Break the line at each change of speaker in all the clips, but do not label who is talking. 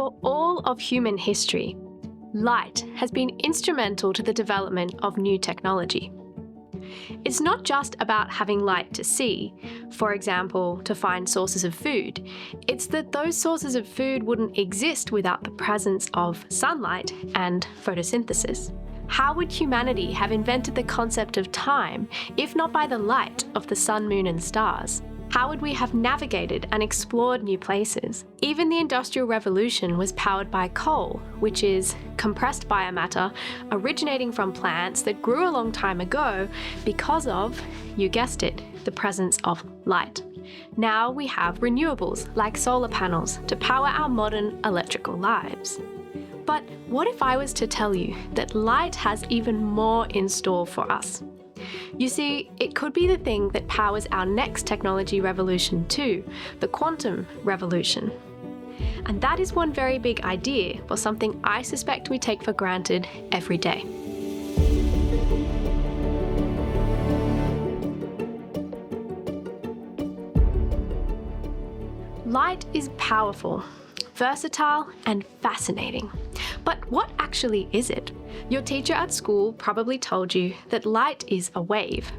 For all of human history, light has been instrumental to the development of new technology. It's not just about having light to see, for example, to find sources of food. It's that those sources of food wouldn't exist without the presence of sunlight and photosynthesis. How would humanity have invented the concept of time if not by the light of the sun, moon, and stars? How would we have navigated and explored new places? Even the Industrial Revolution was powered by coal, which is compressed biomatter originating from plants that grew a long time ago because of, you guessed it, the presence of light. Now we have renewables like solar panels to power our modern electrical lives. But what if I was to tell you that light has even more in store for us? You see, it could be the thing that powers our next technology revolution too, the quantum revolution. And that is one very big idea for something I suspect we take for granted every day. Light is powerful, versatile, and fascinating. But what actually is it? Your teacher at school probably told you that light is a wave.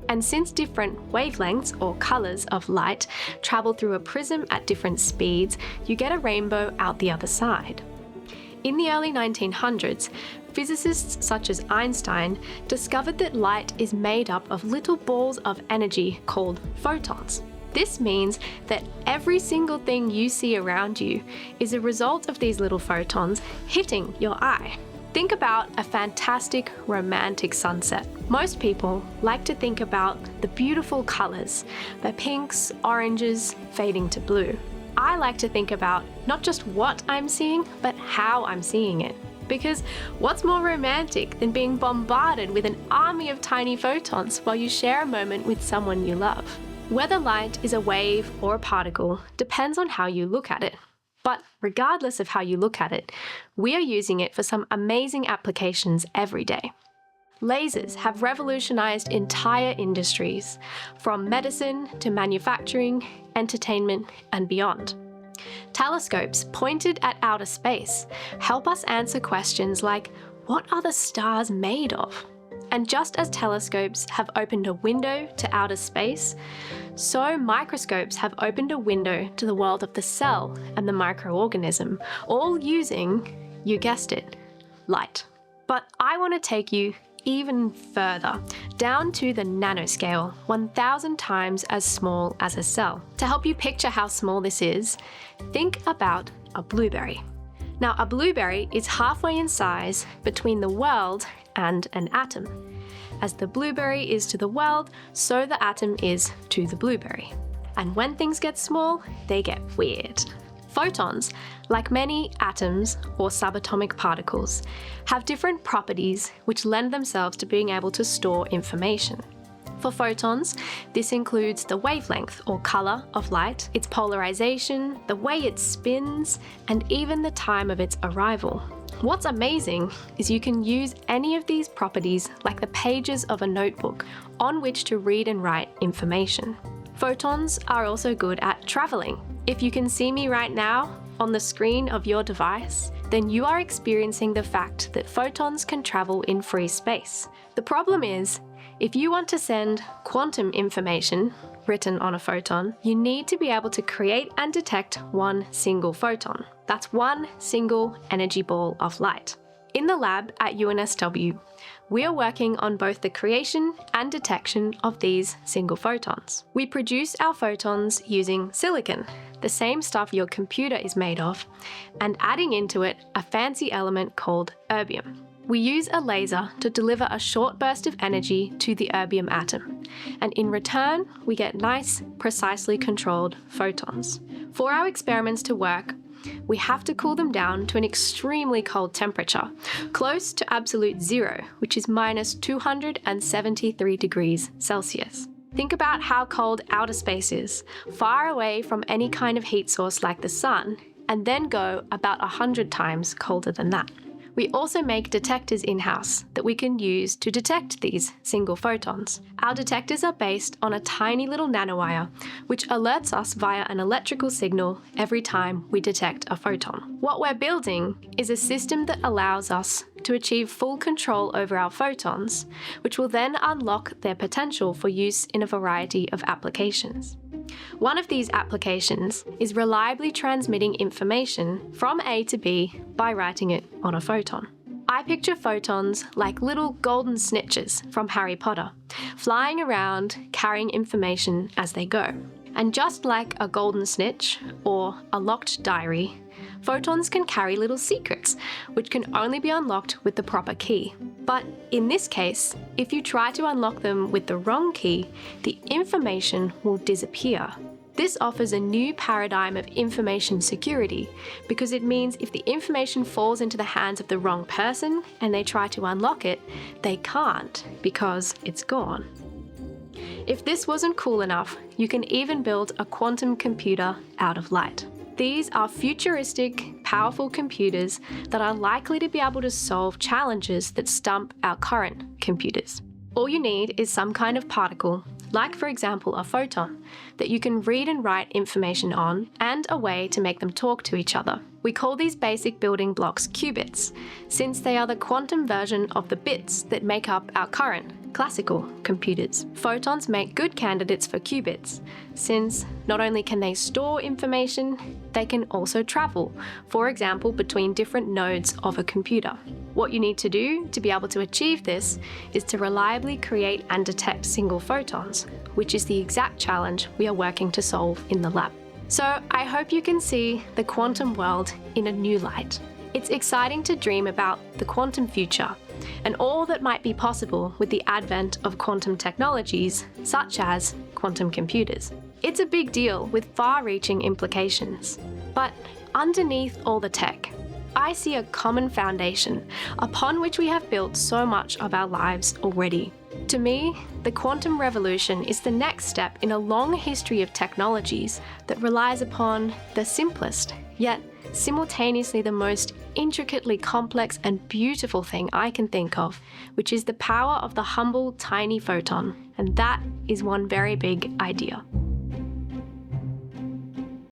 And since different wavelengths or colours of light travel through a prism at different speeds, you get a rainbow out the other side. In the early 1900s, physicists such as Einstein discovered that light is made up of little balls of energy called photons. This means that every single thing you see around you is a result of these little photons hitting your eye. Think about a fantastic romantic sunset. Most people like to think about the beautiful colours, the pinks, oranges, fading to blue. I like to think about not just what I'm seeing, but how I'm seeing it. Because what's more romantic than being bombarded with an army of tiny photons while you share a moment with someone you love? Whether light is a wave or a particle depends on how you look at it. But regardless of how you look at it, we are using it for some amazing applications every day. Lasers have revolutionized entire industries, from medicine to manufacturing, entertainment, and beyond. Telescopes pointed at outer space help us answer questions like, what are the stars made of? And just as telescopes have opened a window to outer space, so microscopes have opened a window to the world of the cell and the microorganism, all using, you guessed it, light. But I want to take you even further, down to the nanoscale, 1,000 times as small as a cell. To help you picture how small this is, think about a blueberry. Now, a blueberry is halfway in size between the world and an atom. As the blueberry is to the world, so the atom is to the blueberry. And when things get small, they get weird. Photons, like many atoms or subatomic particles, have different properties which lend themselves to being able to store information. For photons, this includes the wavelength or colour of light, its polarization, the way it spins, and even the time of its arrival. What's amazing is you can use any of these properties like the pages of a notebook on which to read and write information. Photons are also good at travelling. If you can see me right now on the screen of your device, then you are experiencing the fact that photons can travel in free space. The problem is, if you want to send quantum information written on a photon, you need to be able to create and detect one single photon. That's one single energy ball of light. In the lab at UNSW, we are working on both the creation and detection of these single photons. We produce our photons using silicon, the same stuff your computer is made of, and adding into it a fancy element called erbium. We use a laser to deliver a short burst of energy to the erbium atom, and in return, we get nice, precisely controlled photons. For our experiments to work, we have to cool them down to an extremely cold temperature, close to absolute zero, which is minus 273 degrees Celsius. Think about how cold outer space is, far away from any kind of heat source like the sun, and then go about 100 times colder than that. We also make detectors in-house that we can use to detect these single photons. Our detectors are based on a tiny little nanowire, which alerts us via an electrical signal every time we detect a photon. What we're building is a system that allows us to achieve full control over our photons, which will then unlock their potential for use in a variety of applications. One of these applications is reliably transmitting information from A to B by writing it on a photon. I picture photons like little golden snitches from Harry Potter, flying around carrying information as they go. And just like a golden snitch or a locked diary, photons can carry little secrets, which can only be unlocked with the proper key. But in this case, if you try to unlock them with the wrong key, the information will disappear. This offers a new paradigm of information security because it means if the information falls into the hands of the wrong person and they try to unlock it, they can't because it's gone. If this wasn't cool enough, you can even build a quantum computer out of light. These are futuristic, powerful computers that are likely to be able to solve challenges that stump our current computers. All you need is some kind of particle, like for example a photon, that you can read and write information on, and a way to make them talk to each other. We call these basic building blocks qubits, since they are the quantum version of the bits that make up our current classical computers. Photons make good candidates for qubits, since not only can they store information, they can also travel, for example, between different nodes of a computer. What you need to do to be able to achieve this is to reliably create and detect single photons, which is the exact challenge we are working to solve in the lab. So I hope you can see the quantum world in a new light. It's exciting to dream about the quantum future and all that might be possible with the advent of quantum technologies such as quantum computers. It's a big deal with far-reaching implications. But underneath all the tech, I see a common foundation upon which we have built so much of our lives already. To me, the quantum revolution is the next step in a long history of technologies that relies upon the simplest, yet simultaneously the most intricately complex and beautiful thing I can think of, which is the power of the humble, tiny photon. And that is one very big idea.